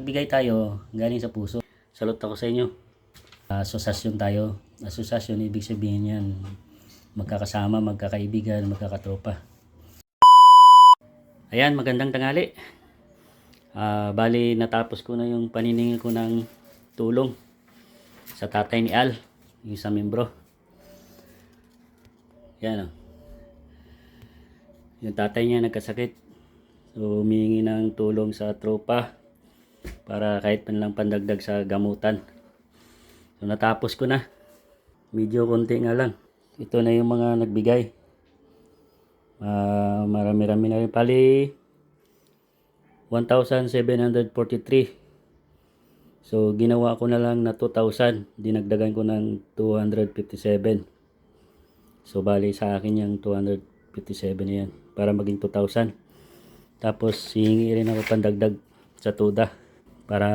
Bigay tayo galing sa puso. Salute ako sa inyo. Asosasyon tayo. Asosasyon, ibig sabihin yan, magkakasama, magkakaibigan, magkakatropa. Ayan, magandang tanghali. Bali, natapos ko na yung paniningil ko ng tulong sa tatay ni Al, yung sa membro. Yan o. Yung tatay niya nagkasakit. So, humingi ng tulong sa tropa para kahit man lang pandagdag sa gamutan. So, natapos ko na. Medyo konti nga lang. Ito na yung mga nagbigay. Marami-rami na rin. Pali, 1,743. So, ginawa ko na lang na 2,000. Dinagdagan ko ng 257. So, bali sa akin yung 257 na yan. Para maging 2,000. Tapos, hihingi rin ako pandagdag sa tuda. Para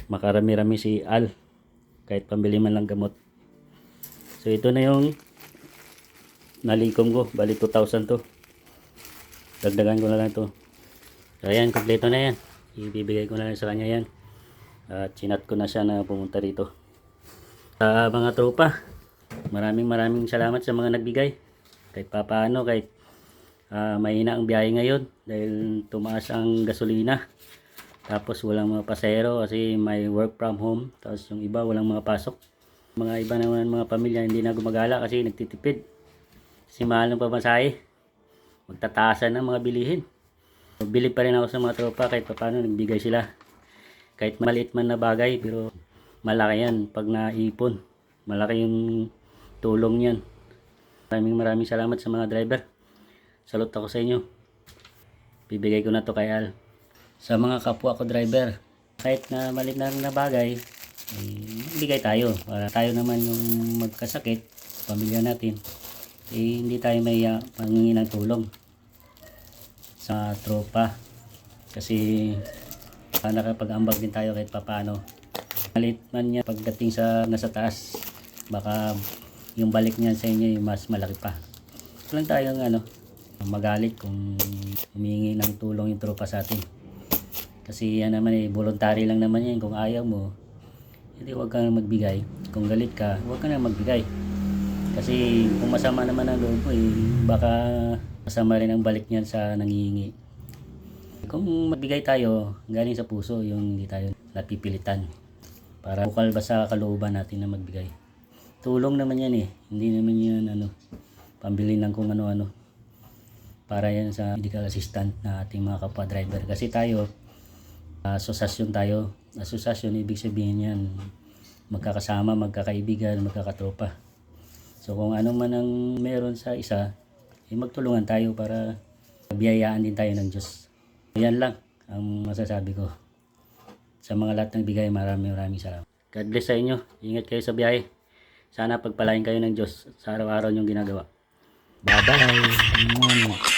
makarami-rami si Al. Kahit pambili man lang gamot. So, ito na yung nalikom ko. Bali, 2,000 to. Dagdagan ko na lang to. So, ayan. Kompleto na yan. Ibibigay ko na lang sa kanya yan. At chinat ko na siya na pumunta rito. Sa mga tropa, maraming salamat sa mga nagbigay. Kahit papaano, kahit mahina ang biyahe ngayon dahil tumaas ang gasolina. Tapos walang mga pasahero kasi may work from home. Tapos yung iba walang mga pasok. Mga iba naman mga pamilya hindi na gumagala kasi nagtitipid. Kasi mahal ng pamasahe. Magtataasan ng mga bilihin. Bili pa rin ako sa mga tropa kahit papaano nagbigay sila. Kahit maliit man na bagay pero malaki yan pag naipon. Malaki yung tulong yan. Maraming salamat sa mga driver. Salute ako sa inyo. Bibigay ko na to kay Al. Sa mga kapwa ko driver, kahit na maliit na bagay, bigay tayo. Para tayo naman yung magkasakit, pamilya natin, hindi tayo may pangingi ng tulong sa tropa. Kasi nakapag-ambag din tayo kahit papaano. Maliit man niya pagdating sa nasa taas, baka yung balik niyan sa inyo yung mas malaki pa. Lang tayong magalit kung humingi ng tulong yung tropa sa atin. Kasi yan naman voluntary lang naman yan. Kung ayaw mo, hindi huwag ka na magbigay. Kung galit ka, huwag ka na magbigay. Kasi kung masama naman ang loob mo, baka masama rin ang balik niyan sa nangihingi. Kung magbigay tayo, galing sa puso, yung hindi tayo napipilitan. Para bukal ba sa kalooban natin na magbigay. Tulong naman yan Hindi naman yan pambili ng kung ano-ano. Para yan sa medical assistant na ating mga kapwa driver. Kasi tayo, asosasyon tayo. Asosasyon, ibig sabihin yan, magkakasama, magkakaibigan, magkakatropa. So kung ano man ang meron sa isa, magtulungan tayo para biyayaan din tayo ng Diyos. Yan lang ang masasabi ko. Sa mga lahat ng bigay, maraming salamat. God bless sa inyo. Ingat kayo sa biyahe. Sana pagpalain kayo ng Diyos sa araw-araw niyong ginagawa. Bye-bye.